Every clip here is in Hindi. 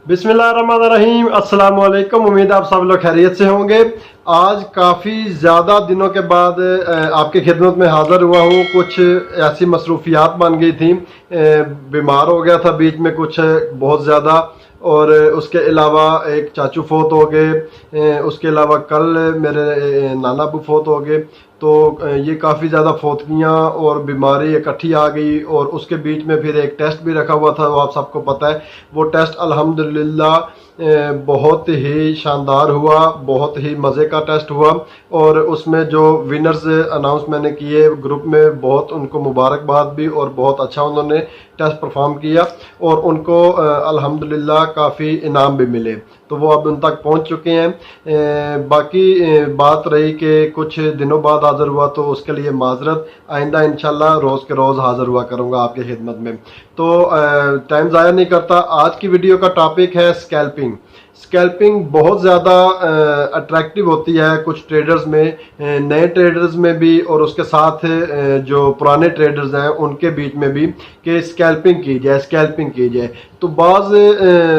बिस्मिल्लाहिर्रहमानिर्रहीम, अस्सलाम वालेकुम। उम्मीद आप सब लोग खैरियत से होंगे। आज काफ़ी ज़्यादा दिनों के बाद आपकी खिदमत में हाज़िर हुआ हूँ। कुछ ऐसी मसरूफियात बन गई थी, बीमार हो गया था बीच में कुछ बहुत ज़्यादा, और उसके अलावा एक चाचू फोत हो गए, उसके अलावा कल मेरे नाना अबू फोत हो गए। तो ये काफ़ी ज़्यादा फोतगियाँ और बीमारी इकट्ठी आ गई, और उसके बीच में फिर एक टेस्ट भी रखा हुआ था, वो आप सबको पता है। वो टेस्ट अल्हम्दुलिल्लाह बहुत ही शानदार हुआ, बहुत ही मज़े का टेस्ट हुआ। और उसमें जो विनर्स अनाउंस मैंने किए ग्रुप में, बहुत उनको मुबारकबाद भी, और बहुत अच्छा उन्होंने टेस्ट परफॉर्म किया, और उनको अल्हम्दुलिल्लाह काफ़ी इनाम भी मिले। तो वो अब उन तक पहुंच चुके हैं। बाकी बात रही कि कुछ दिनों बाद हाज़िर हुआ, तो उसके लिए माजरत। आइंदा इंशाल्लाह रोज़ के रोज़ हाज़िर हुआ करूँगा आपकी खिदमत में। तो टाइम ज़ाया नहीं करता, आज की वीडियो का टॉपिक है स्कैल्पिंग। स्कैल्पिंग बहुत ज़्यादा अट्रैक्टिव होती है कुछ ट्रेडर्स में, नए ट्रेडर्स में भी, और उसके साथ जो पुराने ट्रेडर्स हैं उनके बीच में भी, कि स्कैल्पिंग की जाए, स्कैल्पिंग की जाए। तो बाज़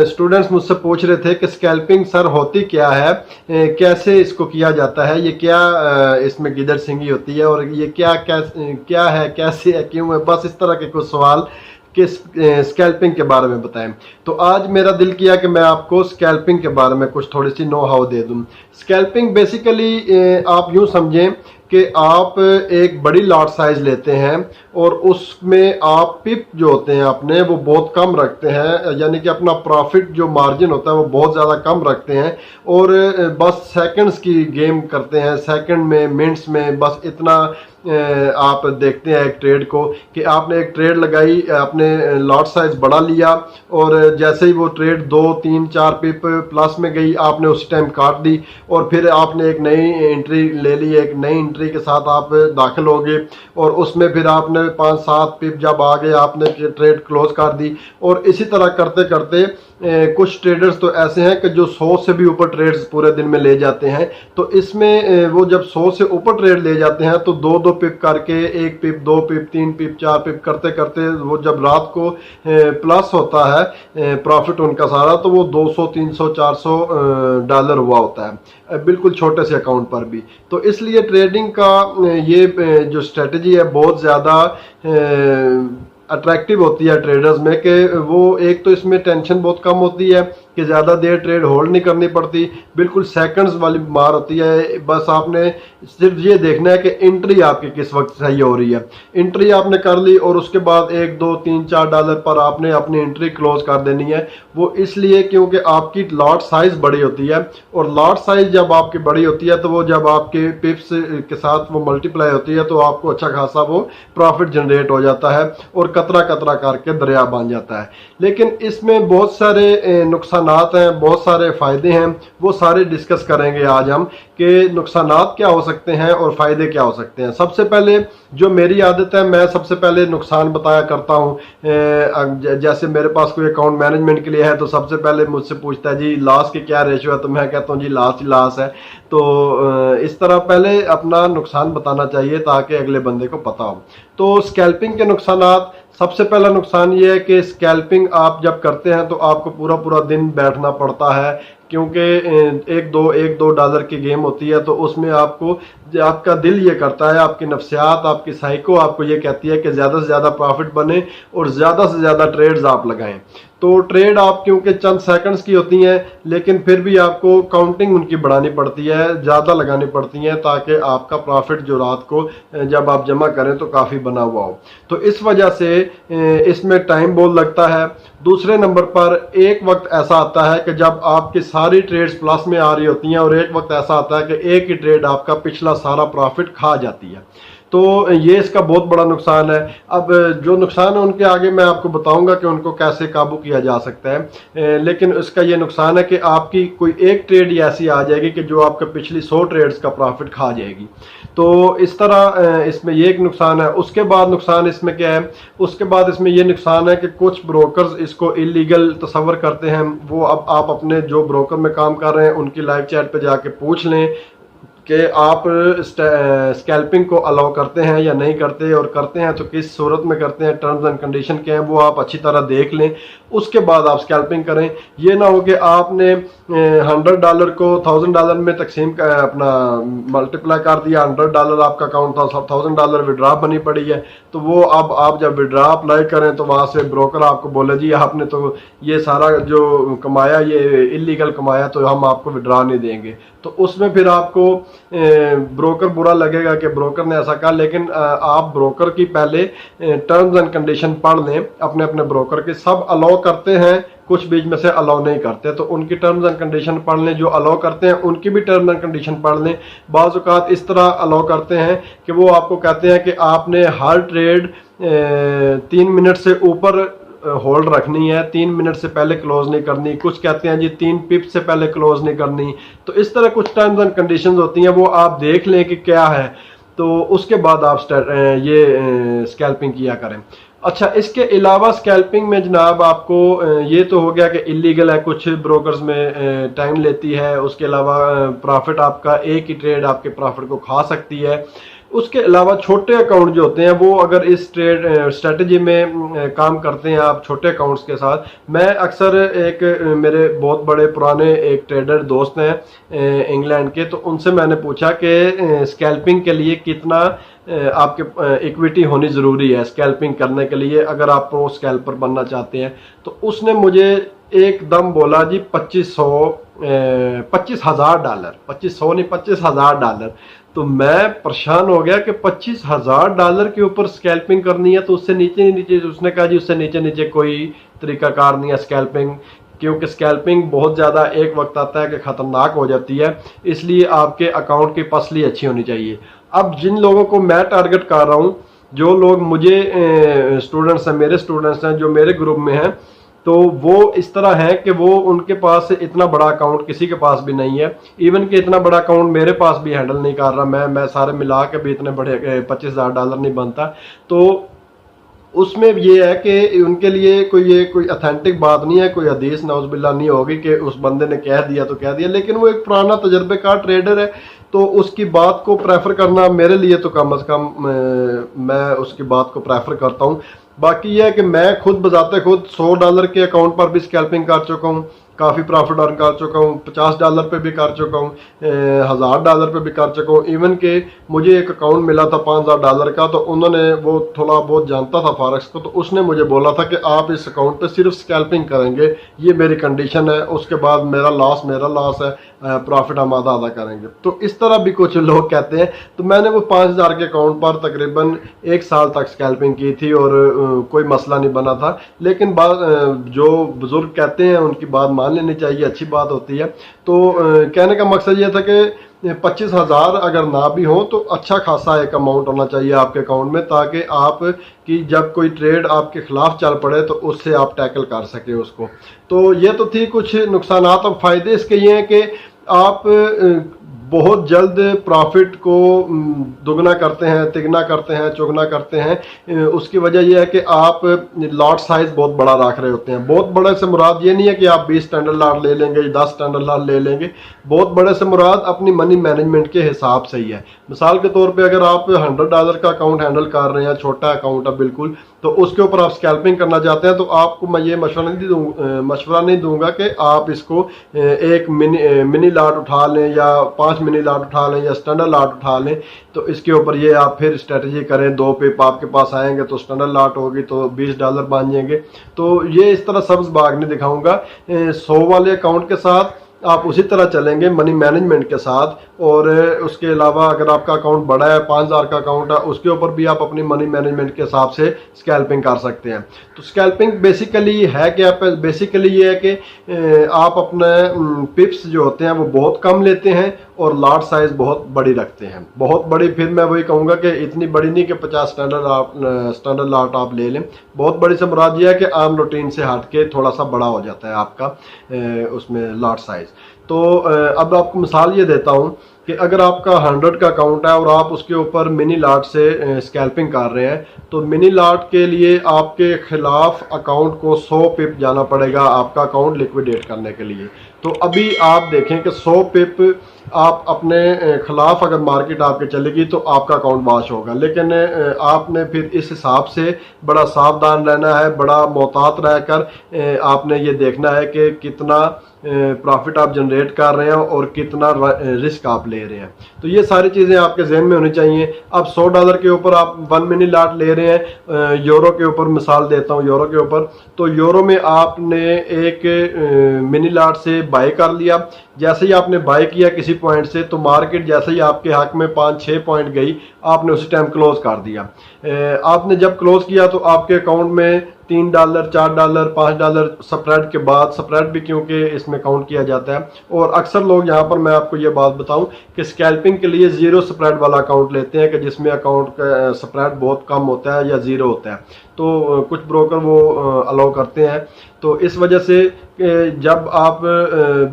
स्टूडेंट्स मुझसे पूछ रहे थे कि स्कैल्पिंग सर होती क्या है, कैसे इसको किया जाता है, ये क्या इसमें गिदड़ सिंगी होती है, और ये क्या है, कैसे है, क्यों है, बस इस तरह के कुछ सवाल कि स्कैल्पिंग के बारे में बताएं। तो आज मेरा दिल किया कि मैं आपको स्कैल्पिंग के बारे में कुछ थोड़ी सी नो हाउ दे दूं। स्कैल्पिंग बेसिकली आप यूं समझें कि आप एक बड़ी लॉट साइज लेते हैं, और उसमें आप पिप जो होते हैं अपने, वो बहुत कम रखते हैं, यानी कि अपना प्रॉफिट जो मार्जिन होता है वो बहुत ज़्यादा कम रखते हैं, और बस सेकंड्स की गेम करते हैं, सेकंड में, मिनट्स में, बस इतना आप देखते हैं एक ट्रेड को, कि आपने एक ट्रेड लगाई, आपने लॉट साइज बढ़ा लिया, और जैसे ही वो ट्रेड 2 3 4 पिप प्लस में गई, आपने उस टाइम काट दी, और फिर आपने एक नई एंट्री ले ली, एक नई एंट्री के साथ आप दाखिल हो गए, और उसमें फिर आपने 5 7 पिप जब आ गए, आपने ट्रेड क्लोज कर दी। और इसी तरह करते करते कुछ ट्रेडर्स तो ऐसे हैं कि जो 100 से भी ऊपर ट्रेड्स पूरे दिन में ले जाते हैं। तो इसमें वो जब 100 से ऊपर ट्रेड ले जाते हैं, तो 2 2 पिप करके, 1 पिप, 2 पिप, 3 पिप, 4 पिप करते करते, वो जब रात को प्लस होता है प्रॉफिट उनका सारा, तो वो 200 300 400 डॉलर हुआ होता है, बिल्कुल छोटे से अकाउंट पर भी। तो इसलिए ट्रेडिंग का ये जो स्ट्रेटजी है बहुत ज़्यादा अट्रैक्टिव होती है ट्रेडर्स में, कि वो एक तो इसमें टेंशन बहुत कम होती है कि ज़्यादा देर ट्रेड होल्ड नहीं करनी पड़ती, बिल्कुल सेकंड्स वाली मार होती है। बस आपने सिर्फ ये देखना है कि एंट्री आपकी किस वक्त सही हो रही है। एंट्री आपने कर ली, और उसके बाद 1 2 3 4 डॉलर पर आपने अपनी एंट्री क्लोज कर देनी है। वो इसलिए क्योंकि आपकी लॉट साइज बड़ी होती है, और लॉट साइज जब आपकी बड़ी होती है, तो वो जब आपके पिप्स के साथ वो मल्टीप्लाई होती है, तो आपको अच्छा खासा वो प्रॉफिट जनरेट हो जाता है, और कतरा कतरा करके दरिया बन जाता है। लेकिन इसमें बहुत सारे नुकसानात हैं, बहुत सारे फ़ायदे हैं, वो सारे डिस्कस करेंगे आज हम, कि नुकसानात क्या हो सकते हैं और फ़ायदे क्या हो सकते हैं। सबसे पहले जो मेरी आदत है, मैं सबसे पहले नुकसान बताया करता हूँ। जैसे मेरे पास कोई अकाउंट मैनेजमेंट के लिए है, तो सबसे पहले मुझसे पूछता है जी लॉस की क्या रेशियो है, तो मैं कहता हूँ जी लॉस ही लॉस है। तो इस तरह पहले अपना नुकसान बताना चाहिए, ताकि अगले बंदे को पता हो। तो स्कैल्पिंग के नुकसानात, सबसे पहला नुकसान ये है कि स्कैल्पिंग आप जब करते हैं, तो आपको पूरा पूरा दिन बैठना पड़ता है, क्योंकि 1 2 डॉलर की गेम होती है। तो उसमें आपको, आपका दिल ये करता है, आपकी नफ्सियात, आपकी साइको आपको ये कहती है कि ज़्यादा से ज़्यादा प्रॉफिट बने, और ज़्यादा से ज़्यादा ट्रेड्स आप लगाएं। तो ट्रेड आप क्योंकि चंद सेकंड्स की होती हैं, लेकिन फिर भी आपको काउंटिंग उनकी बढ़ानी पड़ती है, ज़्यादा लगानी पड़ती हैं, ताकि आपका प्रॉफिट जो रात को जब आप जमा करें तो काफ़ी बना हुआ हो। तो इस वजह से इसमें टाइम बहुत लगता है। दूसरे नंबर पर एक वक्त ऐसा आता है कि जब आपकी सारी ट्रेड्स प्लस में आ रही होती हैं, और एक वक्त ऐसा आता है कि एक ही ट्रेड आपका पिछला सारा प्रॉफिट खा जाती है। तो ये इसका बहुत बड़ा नुकसान है। अब जो नुकसान है उनके आगे मैं आपको बताऊंगा कि उनको कैसे काबू किया जा सकता है। लेकिन इसका ये नुकसान है कि आपकी कोई एक ट्रेड ही ऐसी आ जाएगी कि जो आपके पिछली 100 ट्रेड्स का प्रॉफिट खा जाएगी। तो इस तरह इसमें ये एक नुकसान है। उसके बाद नुकसान इसमें क्या है, उसके बाद इसमें ये नुकसान है कि कुछ ब्रोकर्स इसको इलीगल तस्वर करते हैं। वो अब आप अपने जो ब्रोकर में काम कर रहे हैं उनकी लाइव चैट पे जाके पूछ लें कि आप स्कैल्पिंग को अलाउ करते हैं या नहीं करते, और करते हैं तो किस सूरत में करते हैं, टर्म्स एंड कंडीशन क्या हैं वो आप अच्छी तरह देख लें, उसके बाद आप स्कैल्पिंग करें। ये ना हो कि आपने $100 को $1000 में तकसीम अपना मल्टीप्लाई कर दिया, $100 आपका अकाउंट था, $1000 विड्रा बनी पड़ी है, तो वो अब आप जब विड्रा अप्लाई करें तो वहाँ से ब्रोकर आपको बोले जी आपने तो ये सारा जो कमाया ये इलीगल कमाया, तो हम आपको विड्रा नहीं देंगे। तो उसमें फिर आपको ब्रोकर बुरा लगेगा कि ब्रोकर ने ऐसा कहा, लेकिन आप ब्रोकर की पहले टर्म्स एंड कंडीशन पढ़ लें अपने अपने ब्रोकर के। सब अलाउ करते हैं, कुछ बीच में से अलाउ नहीं करते, तो उनकी टर्म्स एंड कंडीशन पढ़ लें। जो अलाउ करते हैं उनकी भी टर्म्स एंड कंडीशन पढ़ लें। बाज़ औक़ात इस तरह अलाउ करते हैं कि वो आपको कहते हैं कि आपने हर ट्रेड 3 मिनट से ऊपर होल्ड रखनी है, 3 मिनट से पहले क्लोज नहीं करनी। कुछ कहते हैं जी 3 पिप से पहले क्लोज नहीं करनी। तो इस तरह कुछ टर्म्स एंड कंडीशंस होती हैं, वो आप देख लें कि क्या है, तो उसके बाद आप ये स्कैल्पिंग किया करें। अच्छा, इसके अलावा स्कैल्पिंग में जनाब आपको ये तो हो गया कि इलीगल है, कुछ ब्रोकर्स में टाइम लेती है, उसके अलावा प्रॉफिट आपका एक ही ट्रेड आपके प्रॉफिट को खा सकती है। उसके अलावा छोटे अकाउंट जो होते हैं वो अगर इस ट्रेड स्ट्रेटजी में काम करते हैं आप छोटे अकाउंट्स के साथ। मैं अक्सर एक मेरे बहुत बड़े पुराने एक ट्रेडर दोस्त हैं इंग्लैंड के, तो उनसे मैंने पूछा कि स्कैल्पिंग के लिए कितना आपके इक्विटी होनी ज़रूरी है स्कैल्पिंग करने के लिए, अगर आप प्रो स्कैल्पर बनना चाहते हैं। तो उसने मुझे एकदम बोला जी $25,000 $25,000 नहीं, $25,000। तो मैं परेशान हो गया कि $25,000 के ऊपर स्कैल्पिंग करनी है, तो उससे नीचे नीचे, उसने कहा जी उससे नीचे नीचे कोई तरीकाकार नहीं है स्कैल्पिंग, क्योंकि स्कैल्पिंग बहुत ज़्यादा एक वक्त आता है कि ख़तरनाक हो जाती है, इसलिए आपके अकाउंट की पसली अच्छी होनी चाहिए। अब जिन लोगों को मैं टारगेट कर रहा हूँ, जो लोग मुझे स्टूडेंट्स हैं, मेरे स्टूडेंट्स हैं जो मेरे ग्रुप में हैं, तो वो इस तरह है कि वो उनके पास इतना बड़ा अकाउंट किसी के पास भी नहीं है। इवन कि इतना बड़ा अकाउंट मेरे पास भी हैंडल नहीं कर रहा मैं सारे मिला के भी इतने बड़े $25,000 नहीं बनता। तो उसमें ये है कि उनके लिए कोई अथेंटिक बात नहीं है, कोई हदीस नाउज़ुबिल्लाह नहीं होगी कि उस बंदे ने कह दिया तो कह दिया, लेकिन वो एक पुराना तजर्बेकार ट्रेडर है, तो उसकी बात को प्रेफर करना मेरे लिए तो कम अज़ कम मैं उसकी बात को प्रेफर करता हूँ। बाकी यह है कि मैं खुद बजाते खुद $100 के अकाउंट पर भी स्कैल्पिंग कर चुका हूँ, काफ़ी प्रॉफिट अर्न कर चुका हूँ, $50 पे भी कर चुका हूँ, $1000 पे भी कर चुका हूँ। इवन के मुझे एक अकाउंट मिला था $5000 का, तो उन्होंने वो थोड़ा बहुत जानता था फॉरेक्स को, तो उसने मुझे बोला था कि आप इस अकाउंट पे सिर्फ स्कैल्पिंग करेंगे, ये मेरी कंडीशन है, उसके बाद मेरा लॉस है, प्रॉफिट हम आधा आधा करेंगे। तो इस तरह भी कुछ लोग कहते हैं। तो मैंने वो 5000 के अकाउंट पर तकरीबन 1 साल तक स्कैल्पिंग की थी और कोई मसला नहीं बना था। लेकिन जो बुजुर्ग कहते हैं उनकी बात मान लेनी चाहिए, अच्छी बात होती है। तो कहने का मकसद ये था कि 25,000 अगर ना भी हो तो अच्छा खासा एक अमाउंट होना चाहिए आपके अकाउंट में, ताकि आप कि जब कोई ट्रेड आपके खिलाफ चल पड़े तो उससे आप टैकल कर सके उसको। तो ये तो थी कुछ नुकसान। और फ़ायदे इसके ये हैं कि आप बहुत जल्द प्रॉफिट को दुगना करते हैं, तिगना करते हैं, चौगुना करते हैं। उसकी वजह यह है कि आप लॉट साइज बहुत बड़ा रख रहे होते हैं। बहुत बड़े से मुराद ये नहीं है कि आप 20 स्टैंडर्ड लॉट ले लेंगे, 10 स्टैंडर्ड लॉट ले लेंगे। बहुत बड़े से मुराद अपनी मनी मैनेजमेंट के हिसाब से ही है। मिसाल के तौर पे अगर आप $100 का अकाउंट हैंडल कर रहे हैं, छोटा अकाउंट है बिल्कुल, तो उसके ऊपर आप स्कैल्पिंग करना चाहते हैं, तो आपको मैं ये मशवरा नहीं दूंगा कि आप इसको एक मिनी लॉट उठा लें या 5 मिनी लॉट उठा लें या स्टैंडर्ड लॉट उठा लें। तो इसके ऊपर ये आप फिर स्ट्रेटजी करें, 2 पिप आपके पास आएंगे तो स्टैंडर्ड लॉट होगी तो $20 बन जाएंगे। तो ये इस तरह सब्ज बाग नहीं दिखाऊंगा। 100 वाले अकाउंट के साथ आप उसी तरह चलेंगे मनी मैनेजमेंट के साथ। और उसके अलावा अगर आपका अकाउंट बड़ा है, 5000 का अकाउंट है, उसके ऊपर भी आप अपनी मनी मैनेजमेंट के हिसाब से स्कैल्पिंग कर सकते हैं। तो स्कैल्पिंग बेसिकली है कि बेसिकली ये है कि आप अपने पिप्स जो होते हैं वो बहुत कम लेते हैं और लॉट साइज बहुत बड़ी रखते हैं। बहुत बड़ी, फिर मैं वही कहूँगा कि इतनी बड़ी नहीं कि 50 स्टैंडर्ड लॉट आप ले लें। बहुत बड़ी से मुराद ये है कि आम रूटीन से हट के थोड़ा सा बड़ा हो जाता है आपका उसमें लॉट साइज। तो अब आपको मिसाल ये देता हूँ कि अगर आपका 100 का अकाउंट है और आप उसके ऊपर मिनी लॉट से स्कैल्पिंग कर रहे हैं, तो मिनी लॉट के लिए आपके खिलाफ अकाउंट को 100 पिप जाना पड़ेगा आपका अकाउंट लिक्विडेट करने के लिए। तो अभी आप देखें कि 100 पिप आप अपने खिलाफ अगर मार्केट आपके चलेगी तो आपका अकाउंट वॉश होगा, लेकिन आपने फिर इस हिसाब से बड़ा सावधान रहना है, बड़ा मोहतात रहकर आपने ये देखना है कि कितना प्रॉफिट आप जनरेट कर रहे हैं और कितना रिस्क आप ले रहे हैं। तो ये सारी चीज़ें आपके जहन में होनी चाहिए। अब $100 के ऊपर आप 1 मिनी लॉट ले रहे हैं, यूरो के ऊपर मिसाल देता हूँ, यूरो के ऊपर, तो यूरो में आपने एक मिनी लॉट से बाय कर लिया। जैसे ही आपने बाय किया किसी पॉइंट से, तो मार्केट जैसे ही आपके हक में 5-6 पॉइंट गई, आपने उसी टाइम क्लोज कर दिया। आपने जब क्लोज किया तो आपके अकाउंट में $3, $4, $5 स्प्रेड के बाद, स्प्रेड भी क्योंकि इसमें काउंट किया जाता है, और अक्सर लोग यहाँ पर मैं आपको ये बात बताऊं कि स्कैल्पिंग के लिए जीरो स्प्रेड वाला अकाउंट लेते हैं कि जिसमें अकाउंट का स्प्रेड बहुत कम होता है या जीरो होता है। तो कुछ ब्रोकर वो अलाउ करते हैं। तो इस वजह से जब आप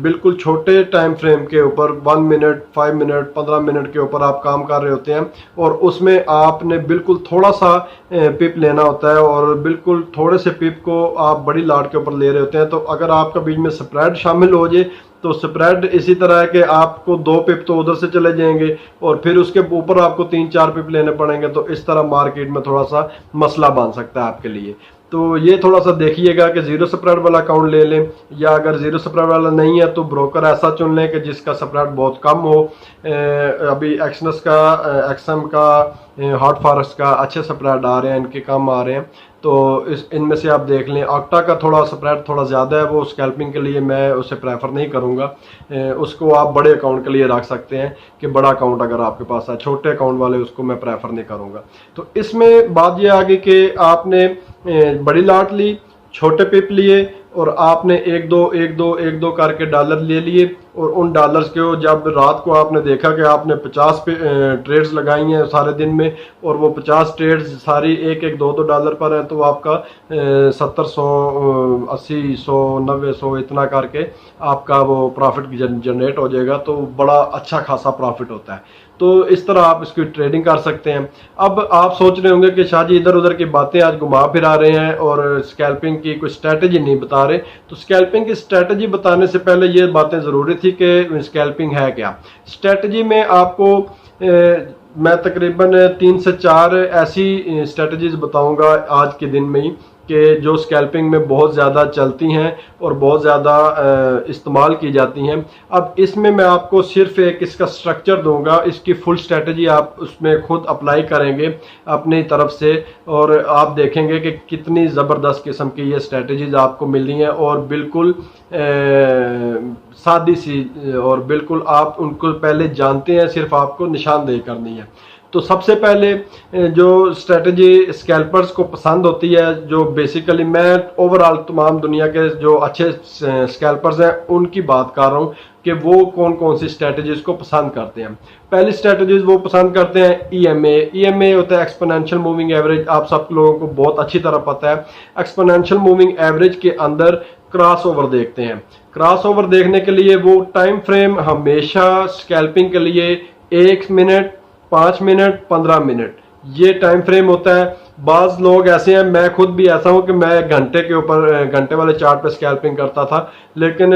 बिल्कुल छोटे टाइम फ्रेम के ऊपर 1 मिनट, 5 मिनट, 15 मिनट के ऊपर आप काम कर रहे होते हैं और उसमें आपने बिल्कुल थोड़ा सा पिप लेना होता है और बिल्कुल थोड़े से पिप को आप बड़ी लॉट के ऊपर ले रहे होते हैं, तो अगर आपका बीच में स्प्रेड शामिल हो जाए तो स्प्रेड इसी तरह है कि आपको 2 पिप तो उधर से चले जाएंगे और फिर उसके ऊपर आपको 3-4 पिप लेने पड़ेंगे। तो इस तरह मार्केट में थोड़ा सा मसला बन सकता है आपके लिए। तो ये थोड़ा सा देखिएगा कि जीरो स्प्रेड वाला अकाउंट ले लें, या अगर जीरो स्प्रेड वाला नहीं है तो ब्रोकर ऐसा चुन लें कि जिसका स्प्रेड बहुत कम हो। अभी एक्सनस का, एक्सएम का, हॉट फॉरेस्ट का अच्छे स्प्रेड आ रहे हैं, इनके कम आ रहे हैं, तो इनमें से आप देख लें। ऑक्टा का थोड़ा स्प्रेड थोड़ा ज़्यादा है, वो स्कैल्पिंग के लिए मैं उसे प्रेफर नहीं करूँगा। उसको आप बड़े अकाउंट के लिए रख सकते हैं कि बड़ा अकाउंट अगर आपके पास है, छोटे अकाउंट वाले उसको मैं प्रेफर नहीं करूँगा। तो इसमें बात यह आ गई कि आपने बड़ी लॉट ली, छोटे पिप लिए और आपने 1-2 करके डॉलर ले लिए, और उन डॉलर्स को जब रात को आपने देखा कि आपने 50 ट्रेड्स लगाई हैं सारे दिन में और वो 50 ट्रेड्स सारी 1-2 डॉलर पर हैं, तो आपका 70, 100, 80, 100, 90, 100 इतना करके आपका वो प्रॉफिट जनरेट हो जाएगा। तो बड़ा अच्छा खासा प्रॉफिट होता है। तो इस तरह आप इसकी ट्रेडिंग कर सकते हैं। अब आप सोच रहे होंगे कि शाह जी इधर उधर की बातें आज घुमा फिरा रहे हैं और स्कैल्पिंग की कोई स्ट्रैटेजी नहीं बता रहे। तो स्कैल्पिंग की स्ट्रैटेजी बताने से पहले ये बातें ज़रूरी थी कि स्कैल्पिंग है क्या। स्ट्रैटेजी में आपको मैं तकरीबन 3 से 4 ऐसी स्ट्रैटेजीज बताऊंगा आज के दिन में ही कि जो स्कैल्पिंग में बहुत ज़्यादा चलती हैं और बहुत ज़्यादा इस्तेमाल की जाती हैं। अब इसमें मैं आपको सिर्फ एक इसका स्ट्रक्चर दूंगा, इसकी फुल स्ट्रेटजी आप उसमें खुद अप्लाई करेंगे अपनी तरफ से और आप देखेंगे कि कितनी ज़बरदस्त किस्म की ये स्ट्रेटजीज आपको मिल रही हैं और बिल्कुल सादी सी, और बिल्कुल आप उनको पहले जानते हैं, सिर्फ आपको निशानदेही करनी है। तो सबसे पहले जो स्ट्रेटजी स्कैल्पर्स को पसंद होती है, जो बेसिकली मैं ओवरऑल तमाम दुनिया के जो अच्छे स्कैल्पर्स हैं उनकी बात कर रहा हूँ कि वो कौन कौन सी स्ट्रेटजीज को पसंद करते हैं। पहली स्ट्रेटजीज वो पसंद करते हैं EMA होता है एक्सपोनेंशियल मूविंग एवरेज। आप सब लोगों को बहुत अच्छी तरह पता है। एक्सपोनेंशियल मूविंग एवरेज के अंदर क्रॉस ओवर देखते हैं। क्रॉस ओवर देखने के लिए वो टाइम फ्रेम हमेशा स्कैल्पिंग के लिए 1 मिनट, 5 मिनट, 15 मिनट ये टाइम फ्रेम होता है। बाज लोग ऐसे हैं, मैं खुद भी ऐसा हूं कि मैं घंटे के ऊपर घंटे वाले चार्ट पे स्कैल्पिंग करता था, लेकिन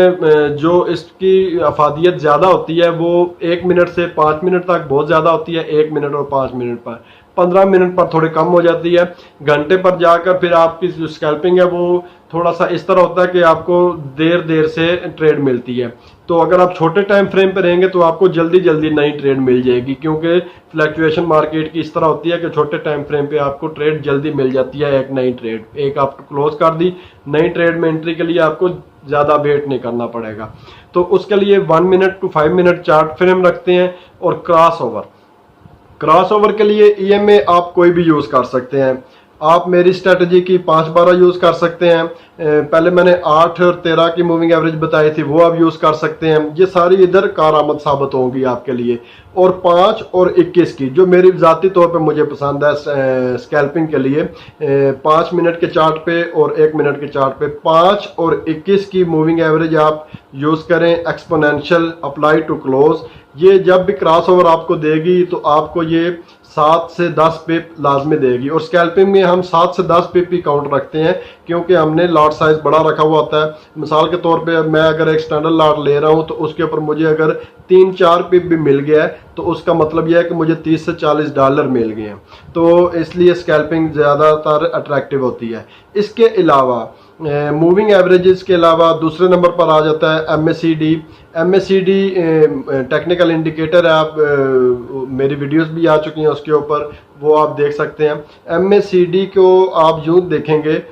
जो इसकी अफादियत ज़्यादा होती है वो 1 मिनट से 5 मिनट तक बहुत ज़्यादा होती है। 1 मिनट और 5 मिनट पर, 15 मिनट पर थोड़ी कम हो जाती है। घंटे पर जाकर फिर आपकी जो स्कैल्पिंग है वो थोड़ा सा इस तरह होता है कि आपको देर से ट्रेड मिलती है। तो अगर आप छोटे टाइम फ्रेम पे रहेंगे तो आपको जल्दी नई ट्रेड मिल जाएगी, क्योंकि फ्लक्चुएशन मार्केट की इस तरह होती है कि छोटे टाइम फ्रेम पे आपको ट्रेड जल्दी मिल जाती है। एक नई ट्रेड, एक आपको क्लोज कर दी, नई ट्रेड में एंट्री के लिए आपको ज़्यादा वेट नहीं करना पड़ेगा। तो उसके लिए 1 minute to 5 minute chart frame रखते हैं। और क्रॉस ओवर के लिए EMA आप कोई भी यूज़ कर सकते हैं। आप मेरी स्ट्रेटजी की 5-12 यूज़ कर सकते हैं। पहले मैंने 8 और 13 की मूविंग एवरेज बताई थी, वो आप यूज़ कर सकते हैं। ये सारी इधर कारआमद साबित होंगी आपके लिए। और 5 और 21 की जो मेरी ज़ाती तौर पे मुझे पसंद है स्कैल्पिंग के लिए, 5 मिनट के चार्ट पे और 1 मिनट के चार्ट पे 5 और 21 की मूविंग एवरेज आप यूज़ करें। एक्सपोनेंशियल अप्लाई टू क्लोज, ये जब भी क्रॉस ओवर आपको देगी तो आपको ये 7 से 10 पिप लाजमी देगी। और स्कैल्पिंग में हम 7 से 10 पिप ही काउंट रखते हैं, क्योंकि हमने लॉट साइज बड़ा रखा हुआ होता है। मिसाल के तौर पे मैं अगर एक स्टैंडर्ड लॉट ले रहा हूं तो उसके ऊपर मुझे अगर 3-4 पिप भी मिल गया है तो उसका मतलब यह है कि मुझे 30 से 40 डॉलर मिल गए हैं। तो इसलिए स्कैल्पिंग ज़्यादातर अट्रैक्टिव होती है। इसके अलावा मूविंग एवरेजेस के अलावा दूसरे नंबर पर आ जाता है MACD। MACD टेक्निकल इंडिकेटर है, आप मेरी वीडियोस भी आ चुकी हैं उसके ऊपर, वो आप देख सकते हैं। MACD को आप यूँ देखेंगे,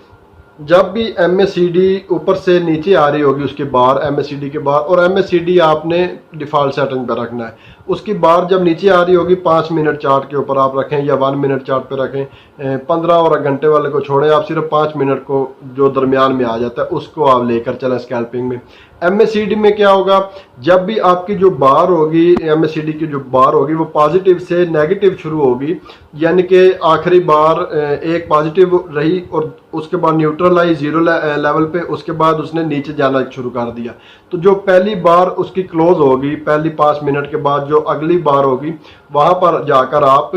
जब भी MACD ऊपर से नीचे आ रही होगी उसकी बार, MACD के बार, और MACD आपने डिफ़ॉल्ट सेटिंग पर रखना है। उसकी बार जब नीचे आ रही होगी 5 मिनट चार्ट के ऊपर आप रखें या 1 मिनट चार्ट पे रखें, 15 और घंटे वाले को छोड़ें, आप सिर्फ 5 मिनट को जो दरमियान में आ जाता है उसको आप लेकर चलें स्कैल्पिंग में। MACD में क्या होगा, जब भी आपकी जो बार होगी, MACD की जो बार होगी वो पॉजिटिव से नेगेटिव शुरू होगी, यानी कि आखिरी बार एक पॉजिटिव रही और उसके बाद न्यूट्रल आई 0 लेवल पे, उसके बाद उसने नीचे जाना शुरू कर दिया। तो जो पहली बार उसकी क्लोज होगी, पहली 5 मिनट के बाद जो अगली बार होगी वहाँ पर जाकर आप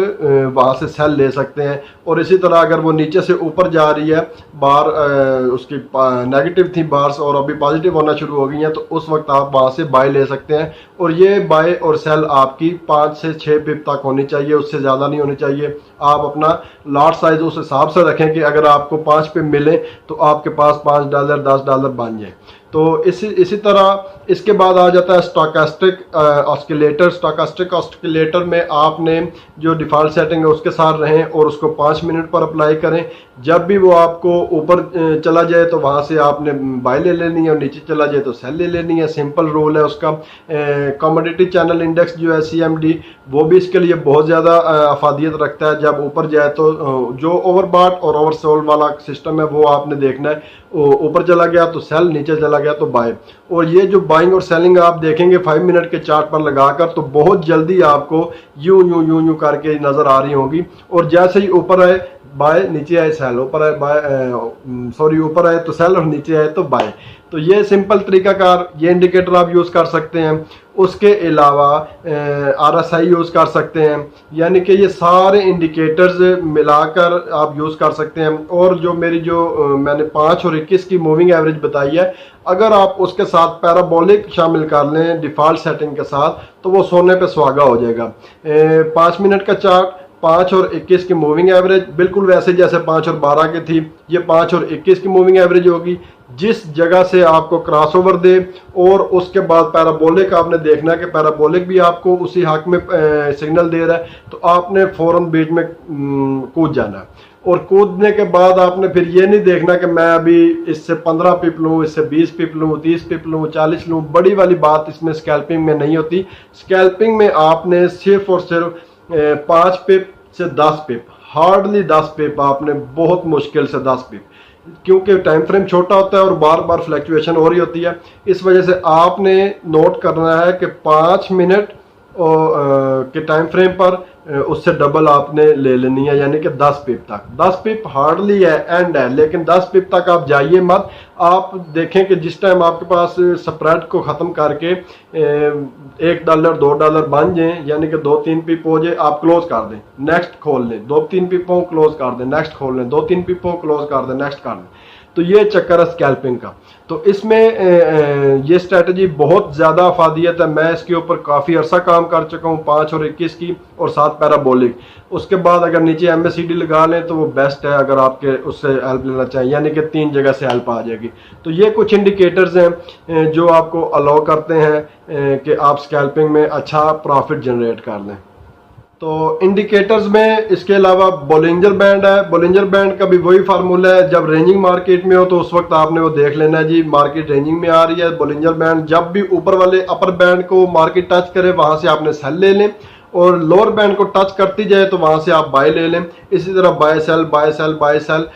वहाँ से सेल ले सकते हैं। और इसी तरह अगर वो नीचे से ऊपर जा रही है बार, उसकी नेगेटिव थी बार्स और अभी पॉजिटिव होना शुरू हो गई हैं, तो उस वक्त आप वहाँ से बाय ले सकते हैं। और ये बाय और सेल आपकी 5 से 6 पिप तक होनी चाहिए, उससे ज़्यादा नहीं होनी चाहिए। आप अपना लॉट साइज उस हिसाब से रखें कि अगर आपको 5 पिप मिले तो आपके पास $5 $10 बन जाए। तो इसी तरह इसके बाद आ जाता है स्टॉकास्टिक ऑस्किलेटर। स्टॉकास्टिक ऑस्किलेटर में आपने जो डिफ़ॉल्ट सेटिंग है उसके साथ रहें और उसको 5 मिनट पर अप्लाई करें। जब भी वो आपको ऊपर चला जाए तो वहाँ से आपने बाय ले लेनी है, और नीचे चला जाए तो सेल ले लेनी है। सिंपल रूल है उसका। कमोडिटी चैनल इंडेक्स जो है CMD, वो भी इसके लिए बहुत ज़्यादा अफादियत रखता है। जब ऊपर जाए तो जो ओवरबॉट और ओवरसोल्ड वाला सिस्टम है वो आपने देखना है, ऊपर चला गया तो सेल, नीचे चला गया तो बाय। और ये जो बाइंग और सेलिंग आप देखेंगे 5 मिनट के चार्ट पर लगाकर, तो बहुत जल्दी आपको यूं यूं यूं यूं करके नज़र आ रही होगी। और जैसे ही ऊपर आए बाय, नीचे आए सेल, ऊपर आए बाय, सॉरी ऊपर आए तो सेल और नीचे आए तो बाय। तो ये सिंपल तरीकाकार, ये इंडिकेटर आप यूज़ कर सकते हैं। उसके अलावा RSI यूज़ कर सकते हैं, यानी कि ये सारे इंडिकेटर्स मिलाकर आप यूज़ कर सकते हैं। और जो मेरी जो मैंने 5 और 21 की मूविंग एवरेज बताई है, अगर आप उसके साथ पैराबोलिक शामिल कर लें डिफ़ॉल्ट सेटिंग के साथ, तो वो सोने पे सुहागा हो जाएगा। 5 मिनट का चार्ट, 5 और 21 की मूविंग एवरेज बिल्कुल वैसे जैसे 5 और 12 की थी, ये 5 और 21 की मूविंग एवरेज होगी। जिस जगह से आपको क्रॉसओवर दे और उसके बाद पैराबोलिक आपने देखना है कि पैराबोलिक भी आपको उसी हक में सिग्नल दे रहा है, तो आपने फ़ौरन बीच में कूद जाना है। और कूदने के बाद आपने फिर ये नहीं देखना कि मैं अभी इससे 15 पिप लूँ, इससे 20 पिप लूँ, 30 पिप लूँ, 40 लूँ। बड़ी वाली बात इसमें स्कैल्पिंग में नहीं होती। स्कैल्पिंग में आपने सिर्फ और सिर्फ 5 पिप से 10 पिप, हार्डली 10 पिप, आपने बहुत मुश्किल से 10 पिप, क्योंकि टाइम फ्रेम छोटा होता है और बार बार फ्लैक्चुएशन हो रही होती है। इस वजह से आपने नोट करना है कि 5 मिनट के टाइम फ्रेम पर उससे डबल आपने ले लेनी है, यानी कि 10 पिप तक। 10 पिप हार्डली है, एंड है, लेकिन 10 पिप तक आप जाइए मत। आप देखें कि जिस टाइम आपके पास स्प्रेड को ख़त्म करके $1 $2 बन जाए, यानी कि 2-3 पिप हो जाए, आप क्लोज कर दें, नेक्स्ट खोल लें, 2-3 पिपों क्लोज कर दें, नेक्स्ट खोल लें, 2-3 पिपों क्लोज कर दें, नेक्स्ट कर लें। तो ये चक्कर है स्कैल्पिंग का। तो इसमें ये स्ट्रेटजी बहुत ज़्यादा अफादियत है। मैं इसके ऊपर काफ़ी अरसा काम कर चुका हूँ, 5 और 21 की और 7 पैराबोलिक। उसके बाद अगर नीचे MACD लगा लें तो वो बेस्ट है, अगर आपके उससे हेल्प लेना चाहिए, यानी कि 3 जगह से हेल्प आ जाएगी। तो ये कुछ इंडिकेटर्स हैं जो आपको अलाउ करते हैं कि आप स्कैल्पिंग में अच्छा प्रॉफिट जनरेट कर लें। तो इंडिकेटर्स में इसके अलावा बोलिंजर बैंड है। बोलिंजर बैंड का भी वही फार्मूला है, जब रेंजिंग मार्केट में हो तो उस वक्त आपने वो देख लेना है जी मार्केट रेंजिंग में आ रही है। बोलिंजर बैंड जब भी ऊपर वाले अपर बैंड को मार्केट टच करे वहां से आपने सेल ले लें, और लोअर बैंड को टच करती जाए तो वहाँ से आप बाय ले लें। इसी तरह buy sell buy sell buy sell,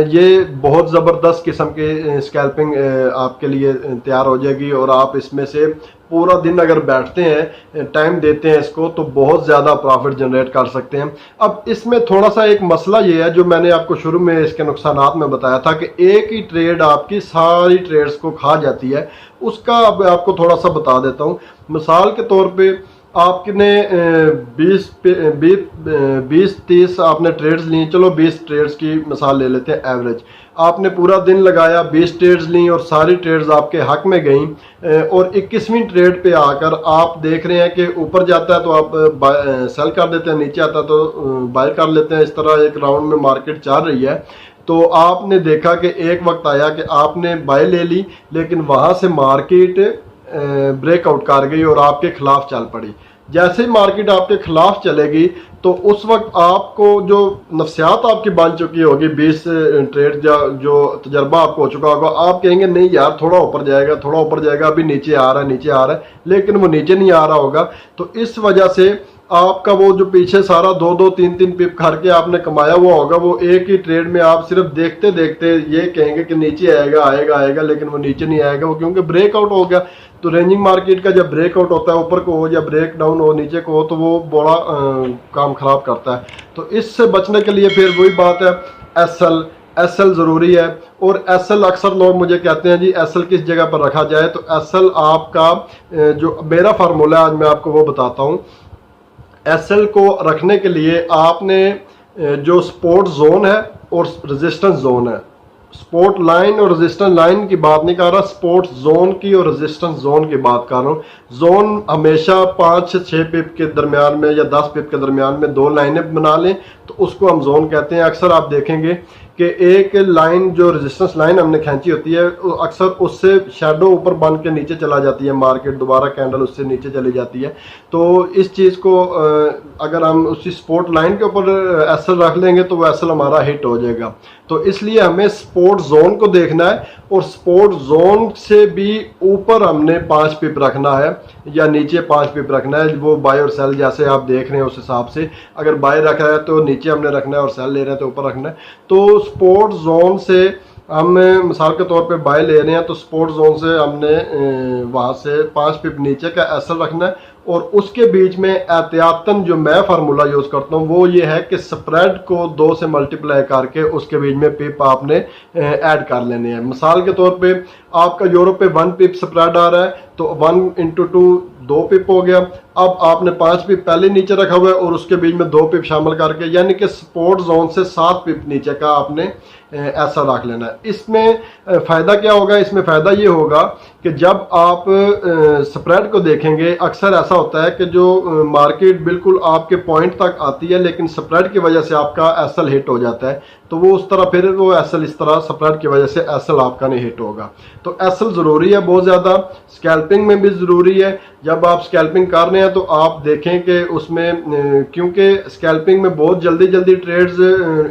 ये बहुत ज़बरदस्त किस्म के स्कैल्पिंग आपके लिए तैयार हो जाएगी। और आप इसमें से पूरा दिन अगर बैठते हैं, टाइम देते हैं इसको, तो बहुत ज़्यादा प्रॉफिट जनरेट कर सकते हैं। अब इसमें थोड़ा सा एक मसला ये है, जो मैंने आपको शुरू में इसके नुकसानात में बताया था कि एक ही ट्रेड आपकी सारी ट्रेड्स को खा जाती है। उसका अब आपको थोड़ा सा बता देता हूँ। मिसाल के तौर पे आपने 20-30 आपने ट्रेड्स ली, चलो 20 ट्रेड्स की मिसाल ले लेते हैं एवरेज। आपने पूरा दिन लगाया, 20 ट्रेड्स ली और सारी ट्रेड्स आपके हक में गई, और 21वीं ट्रेड पे आकर आप देख रहे हैं कि ऊपर जाता है तो आप सेल कर देते हैं, नीचे आता है तो बाय कर लेते हैं। इस तरह एक राउंड में मार्केट चल रही है, तो आपने देखा कि एक वक्त आया कि आपने बाय ले ली, लेकिन वहाँ से मार्केट ब्रेकआउट कर गई और आपके खिलाफ चल पड़ी। जैसे ही मार्केट आपके खिलाफ चलेगी तो उस वक्त आपको जो नफ्सियात आपकी बन चुकी होगी, 20 ट्रेड जो तजर्बा आपको हो चुका होगा, आप कहेंगे नहीं यार थोड़ा ऊपर जाएगा, थोड़ा ऊपर जाएगा, अभी नीचे आ रहा है, नीचे आ रहा है, लेकिन वो नीचे नहीं आ रहा होगा। तो इस वजह से आपका वो जो पीछे सारा 2-2 3-3 पिप करके आपने कमाया हुआ होगा, वो एक ही ट्रेड में आप सिर्फ देखते देखते ये कहेंगे कि नीचे आएगा आएगा आएगा, लेकिन वो नीचे नहीं आएगा, वो क्योंकि ब्रेकआउट हो गया। तो रेंजिंग मार्केट का जब ब्रेकआउट होता है, ऊपर को हो या ब्रेक डाउन हो नीचे को हो, तो वो बड़ा काम खराब करता है। तो इससे बचने के लिए फिर वही बात है, एसएल ज़रूरी है। और एसएल अक्सर लोग मुझे कहते हैं जी एसएल किस जगह पर रखा जाए, तो एसएल आपका जो मेरा फार्मूला है आज मैं आपको वो बताता हूँ। एसएल को रखने के लिए आपने जो सपोर्ट जोन है और रेजिस्टेंस जोन है, सपोर्ट लाइन और रेजिस्टेंस लाइन की बात नहीं कर रहा, सपोर्ट जोन की और रेजिस्टेंस जोन की बात कर रहा हूँ। जोन हमेशा 5 से 6 पिप के दरमियान में या 10 पिप के दरमियान में 2 लाइनें बना लें, तो उसको हम जोन कहते हैं। अक्सर आप देखेंगे कि एक लाइन जो रेजिस्टेंस लाइन हमने खींची होती है, अक्सर उससे शैडो ऊपर बन के नीचे चला जाती है, मार्केट दोबारा कैंडल उससे नीचे चली जाती है। तो इस चीज़ को अगर हम उसी सपोर्ट लाइन के ऊपर एसएल रख लेंगे तो वो एसएल हमारा हिट हो जाएगा। तो इसलिए हमें सपोर्ट जोन को देखना है, और सपोर्ट जोन से भी ऊपर हमने 5 पिप रखना है या नीचे 5 पिप रखना है। वो बाय और सेल जैसे आप देख रहे हैं उस हिसाब से, अगर बाय रख रहा है तो नीचे हमने रखना है और सेल ले रहे हैं तो ऊपर रखना है। तो स्पोर्ट जोन से हम मिसाल के तौर पे बाय ले रहे हैं, तो स्पोर्ट जोन से हमने वहाँ से 5 पिप नीचे का एसएल रखना है। और उसके बीच में एहतियातन जो मैं फार्मूला यूज़ करता हूँ वो ये है कि स्प्रेड को 2 से मल्टीप्लाई करके उसके बीच में पिप आपने ऐड कर लेने हैं। मिसाल के तौर पे आपका यूरोप पे 1 पिप स्प्रेड आ रहा है, तो 1 × 2 2 पिप हो गया। अब आपने 5 पिप पहले नीचे रखा हुआ है और उसके बीच में 2 पिप शामिल करके, यानी कि सपोर्ट जोन से 7 पिप नीचे का आपने ऐसा रख लेना है। इसमें फ़ायदा क्या होगा? इसमें फ़ायदा ये होगा कि जब आप स्प्रेड को देखेंगे, अक्सर ऐसा होता है कि जो मार्केट बिल्कुल आपके पॉइंट तक आती है, लेकिन स्प्रेड की वजह से आपका एसएल हिट हो जाता है, तो वो उस तरह फिर वो एसएल इस तरह स्प्रेड की वजह से एसएल आपका नहीं हिट होगा। तो एसएल ज़रूरी है बहुत ज़्यादा, स्कैल्पिंग में भी ज़रूरी है। जब आप स्कैल्पिंग कर रहे हैं तो आप देखें कि उसमें, क्योंकि स्कैल्पिंग में बहुत जल्दी जल्दी ट्रेड्स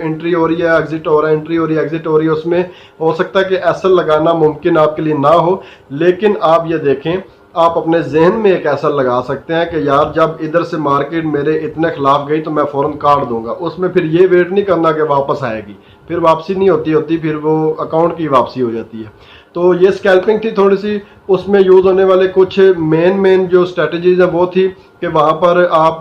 एंट्री हो रही है, एग्जिट हो रहा है, एंट्री हो रही है, एग्जिट हो रही है, उसमें हो सकता है कि एसएल लगाना मुमकिन आपके लिए ना हो, लेकिन आप ये देखें, आप अपने जहन में एक ऐसा लगा सकते हैं कि यार जब इधर से मार्केट मेरे इतने खिलाफ गई तो मैं फ़ौरन काट दूंगा। उसमें फिर ये वेट नहीं करना कि वापस आएगी, फिर वापसी नहीं होती, फिर वो अकाउंट की वापसी हो जाती है। तो ये स्कैल्पिंग थी थोड़ी सी, उसमें यूज़ होने वाले कुछ मेन जो स्ट्रेटजीज हैं वो थी कि वहाँ पर आप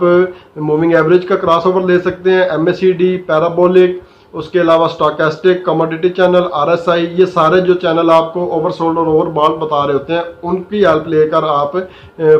मूविंग एवरेज का क्रॉस ओवर ले सकते हैं, MACD, पैराबोलिक, उसके अलावा स्टॉकेस्टिक, कमोडिटी चैनल, RSI, ये सारे जो चैनल आपको ओवरसोल्ड और ओवरबॉल्ड बता रहे होते हैं, उनकी हेल्प लेकर आप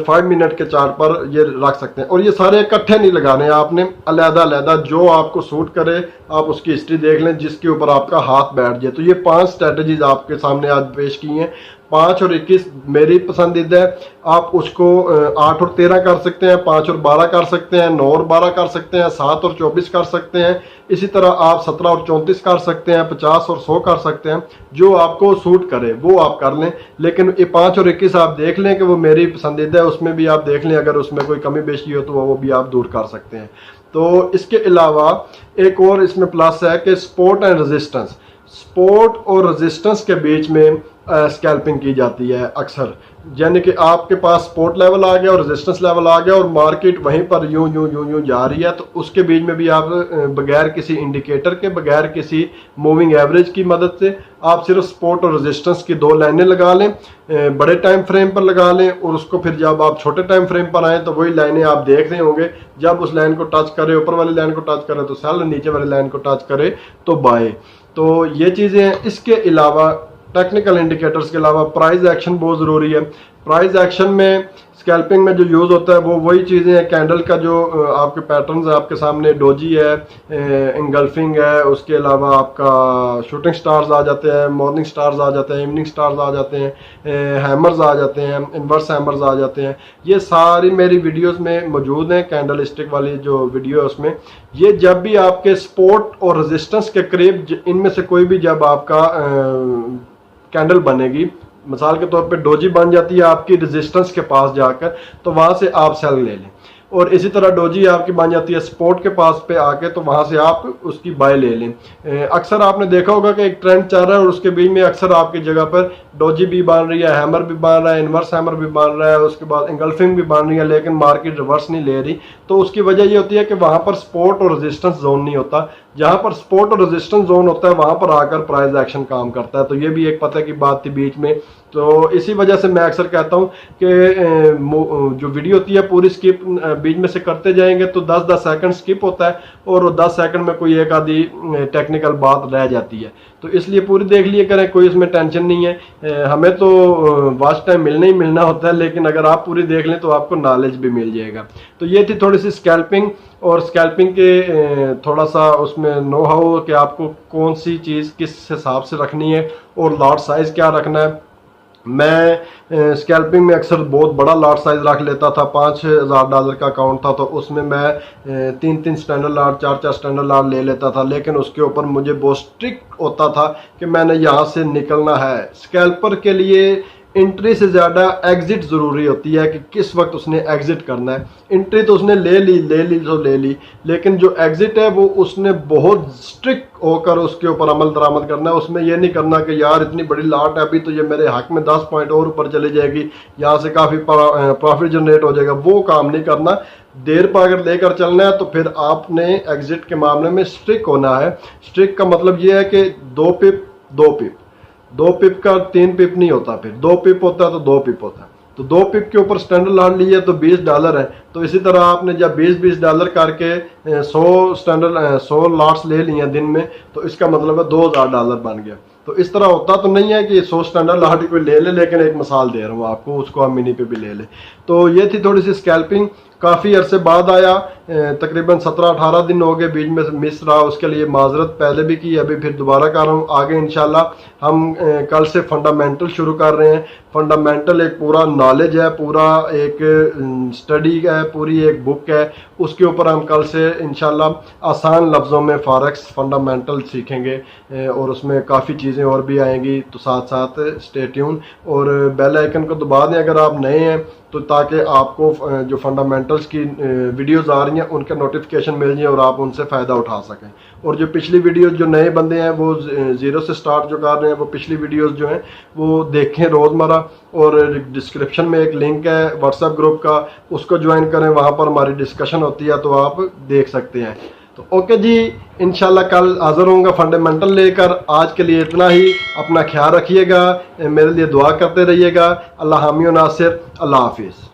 5 मिनट के चार्ट पर ये रख सकते हैं। और ये सारे इकट्ठे नहीं लगाने, आपने अलग-अलग जो आपको सूट करे आप उसकी हिस्ट्री देख लें, जिसके ऊपर आपका हाथ बैठ जाए। तो ये 5 स्ट्रेटजीज आपके सामने आज पेश की हैं। 5 और 21 मेरी पसंदीदा है, आप उसको 8 और 13 कर सकते हैं, 5 और 12 कर सकते हैं, 9 और 12 कर सकते हैं, 7 और 24 कर सकते हैं। इसी तरह आप 17 और 34 कर सकते हैं, 50 और 100 कर सकते हैं, जो आपको सूट करे वो आप कर लें। लेकिन ये 5 और 21 आप देख लें कि वो मेरी पसंदीदा है, उसमें भी आप देख लें, अगर उसमें कोई कमी बेशी हो तो वो भी आप दूर कर सकते हैं। तो इसके अलावा एक और इसमें प्लस है कि सपोर्ट एंड रेजिस्टेंस। सपोर्ट और रेजिस्टेंस के बीच में स्कैल्पिंग की जाती है अक्सर, यानी कि आपके पास सपोर्ट लेवल आ गया और रेजिस्टेंस लेवल आ गया और मार्केट वहीं पर यूं यूं यूं यूं जा रही है, तो उसके बीच में भी आप बगैर किसी इंडिकेटर के, बगैर किसी मूविंग एवरेज की मदद से आप सिर्फ सपोर्ट और रेजिस्टेंस की दो लाइनें लगा लें, बड़े टाइम फ्रेम पर लगा लें, और उसको फिर जब आप छोटे टाइम फ्रेम पर आएँ तो वही लाइनें आप देख रहे होंगे, जब उस लाइन को टच करे, ऊपर वाली लाइन को टच करे तो सेल, नीचे वाली लाइन को टच करे तो बाय। तो ये चीज़ें हैं। इसके अलावा टेक्निकल इंडिकेटर्स के अलावा प्राइस एक्शन बहुत ज़रूरी है। प्राइस एक्शन में स्कैल्पिंग में जो यूज़ होता है वो वही चीज़ें हैं, कैंडल का जो आपके पैटर्न्स है आपके सामने, डोजी है, इंगल्फिंग है, उसके अलावा आपका शूटिंग स्टार्स आ जाते हैं, मॉर्निंग स्टार्स आ जाते हैं, इवनिंग स्टार्स आ जाते हैं, हैमर्स आ जाते हैं, इन्वर्स हैमर्स आ जाते हैं। ये सारी मेरी वीडियोस में मौजूद हैं, कैंडल स्टिक वाली जो वीडियो है उसमें। ये जब भी आपके सपोर्ट और रेजिस्टेंस के करीब इनमें से कोई भी जब आपका कैंडल बनेगी, मिसाल के तौर पे डोजी बन जाती है आपकी रेजिस्टेंस के पास जाकर, तो वहां से आप सेल ले लें, और इसी तरह डोजी आपकी बन जाती है सपोर्ट के पास पे आके, तो वहां से आप उसकी बाय ले लें। अक्सर आपने देखा होगा कि एक ट्रेंड चल रहा है और उसके बीच में अक्सर आपकी जगह पर डोजी भी बन रही है, हैमर भी बन रहा है, इन्वर्स हैमर भी बन रहा है, उसके बाद इंगल्फिंग भी बन रही है, लेकिन मार्केट रिवर्स नहीं ले रही। तो उसकी वजह ये होती है कि वहां पर सपोर्ट और रेजिस्टेंस जोन नहीं होता। जहां पर सपोर्ट और रेजिस्टेंस जोन होता है वहां पर आकर प्राइस एक्शन काम करता है। तो ये भी एक पता की बात थी बीच में। तो इसी वजह से मैं अक्सर कहता हूं कि जो वीडियो होती है पूरी स्किप बीच में से करते जाएंगे तो 10-10 सेकंड स्किप होता है, और 10 सेकंड में कोई एक आधी टेक्निकल बात रह जाती है। तो इसलिए पूरी देख लिया करें, कोई इसमें टेंशन नहीं है। हमें तो वॉच टाइम मिलना ही मिलना होता है, लेकिन अगर आप पूरी देख लें तो आपको नॉलेज भी मिल जाएगा। तो ये थी थोड़ी सी स्कैल्पिंग, और स्कैल्पिंग के थोड़ा सा उसमें नो हाउ कि आपको कौन सी चीज़ किस हिसाब से रखनी है और लॉट साइज़ क्या रखना है। मैं स्कैल्पिंग में अक्सर बहुत बड़ा लॉट साइज रख लेता था। $5000 का अकाउंट था तो उसमें मैं 3-3 स्टैंडर्ड लॉट, 4-4 स्टैंडर्ड लॉट ले लेता था, लेकिन उसके ऊपर मुझे बहुत स्ट्रिक्ट होता था कि मैंने यहाँ से निकलना है। स्कैल्पर के लिए एंट्री से ज़्यादा एग्जिट ज़रूरी होती है कि किस वक्त उसने एग्जिट करना है। एंट्री तो उसने ले ली तो ले ली, लेकिन जो एग्जिट है वो उसने बहुत स्ट्रिक्ट होकर उसके ऊपर अमल दरामद करना है। उसमें यह नहीं करना कि यार इतनी बड़ी लाट है अभी तो ये मेरे हक में 10 पॉइंट और ऊपर चली जाएगी, यहाँ से काफ़ी प्रॉफिट जनरेट हो जाएगा, वो काम नहीं करना। देर पर अगर लेकर चलना है तो फिर आपने एग्जिट के मामले में स्ट्रिक्ट होना है। स्ट्रिक्ट का मतलब ये है कि 2 पिप 2 पिप, 2 पिप का 3 पिप नहीं होता, फिर 2 पिप होता है तो 2 पिप होता है। तो 2 पिप के ऊपर स्टैंडर्ड लॉट लिए तो $20 है। तो इसी तरह आपने जब $20 करके 100 लॉट्स ले लिए दिन में, तो इसका मतलब है $2000 बन गया। तो इस तरह होता तो नहीं है कि 100 स्टैंडर्ड लॉट कोई ले ले, लेकिन एक मिसाल दे रहा हूँ आपको, उसको आप मिनी पे भी ले ले। तो ये थी थोड़ी सी स्कैल्पिंग। काफ़ी अरसे बाद आया, तकरीबन 17-18 दिन हो गए, बीच में मिस रहा, उसके लिए माजरत पहले भी की, अभी फिर दोबारा कर रहा हूँ। आगे इंशाल्लाह हम कल से फंडामेंटल शुरू कर रहे हैं। फंडामेंटल एक पूरा नॉलेज है, पूरा एक स्टडी है, पूरी एक बुक है, उसके ऊपर हम कल से इंशाल्लाह आसान लफ्ज़ों में फॉरेक्स फंडामेंटल सीखेंगे, और उसमें काफ़ी चीज़ें और भी आएंगी। तो साथ साथ स्टे ट्यून और बेल आइकन को दबा दें अगर आप नए हैं, तो ताकि आपको जो फंडामेंटल्स की वीडियोस आ रही हैं उनका नोटिफिकेशन मिल जाए और आप उनसे फ़ायदा उठा सकें। और जो पिछली वीडियोस जो नए बंदे हैं वो ज़ीरो से स्टार्ट जो कर रहे हैं, वो पिछली वीडियोस जो हैं वो देखें रोज़मर्रा। और डिस्क्रिप्शन में एक लिंक है व्हाट्सएप ग्रुप का, उसको ज्वाइन करें, वहाँ पर हमारी डिस्कशन होती है तो आप देख सकते हैं। तो ओके जी, इंशाल्लाह कल हाज़िर होऊंगा फंडामेंटल लेकर। आज के लिए इतना ही, अपना ख्याल रखिएगा, मेरे लिए दुआ करते रहिएगा। अल्लाह हामी व नासिर, अल्लाह हाफिज़।